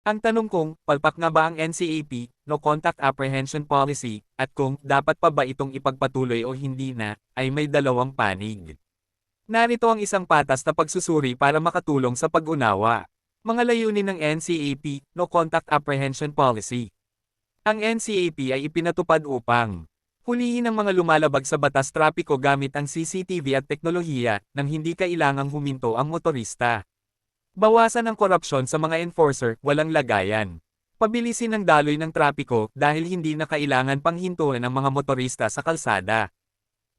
Ang tanong kung, palpak nga ba ang NCAP, No Contact Apprehension Policy, at kung, dapat pa ba itong ipagpatuloy o hindi na, ay may dalawang panig. Narito ang isang patas na pagsusuri para makatulong sa pag-unawa. Mga layunin ng NCAP, No Contact Apprehension Policy. Ang NCAP ay ipinatupad upang hulihin ang mga lumalabag sa batas trapiko gamit ang CCTV at teknolohiya nang hindi kailangang huminto ang motorista. Bawasan ang korupsyon sa mga enforcer, walang lagayan. Pabilisin ang daloy ng trapiko dahil hindi na kailangan panghintuan ang mga motorista sa kalsada.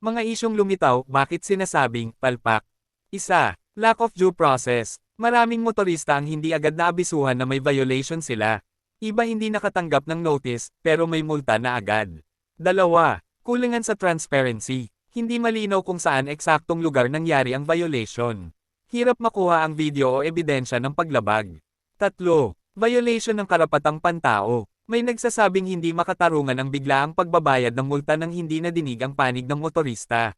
Mga isyong lumitaw, bakit sinasabing palpak? Isa, lack of due process. Maraming motorista ang hindi agad naabisuhan na may violation sila. Iba hindi nakatanggap ng notice, pero may multa na agad. Dalawa, kulangan sa transparency. Hindi malinaw kung saan eksaktong lugar nangyari ang violation. Hirap makuha ang video o ebidensya ng paglabag. Tatlo, violation ng karapatang pantao. May nagsasabing hindi makatarungan ang biglaang pagbabayad ng multa nang hindi nadinig ang panig ng motorista.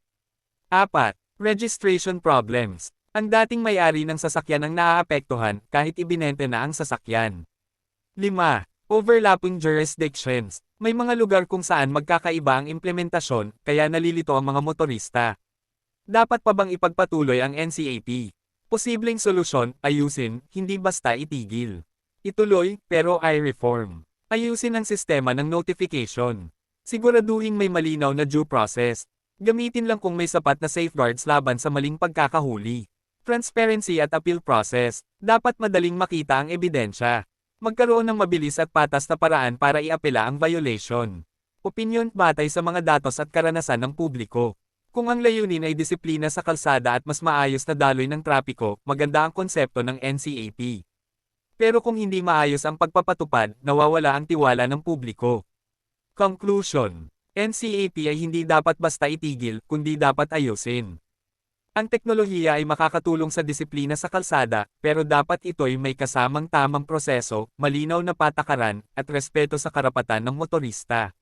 Apat, registration problems. Ang dating may-ari ng sasakyan ang naaapektuhan kahit ibinente na ang sasakyan. 5. Overlapping jurisdictions. May mga lugar kung saan magkakaiba ang implementasyon, kaya nalilito ang mga motorista. Dapat pa bang ipagpatuloy ang NCAP? Posibleng solusyon, ayusin, hindi basta itigil. Ituloy, pero i-reform. Ayusin ang sistema ng notification. Siguraduhin may malinaw na due process. Gamitin lang kung may sapat na safeguards laban sa maling pagkakahuli. Transparency at appeal process. Dapat madaling makita ang ebidensya. Magkaroon ng mabilis at patas na paraan para iapela ang violation. Opinyon batay sa mga datos at karanasan ng publiko. Kung ang layunin ay disiplina sa kalsada at mas maayos na daloy ng trapiko, maganda ang konsepto ng NCAP. Pero kung hindi maayos ang pagpapatupad, nawawala ang tiwala ng publiko. Conclusion. NCAP ay hindi dapat basta itigil, kundi dapat ayusin. Ang teknolohiya ay makakatulong sa disiplina sa kalsada, pero dapat ito'y may kasamang tamang proseso, malinaw na patakaran, at respeto sa karapatan ng motorista.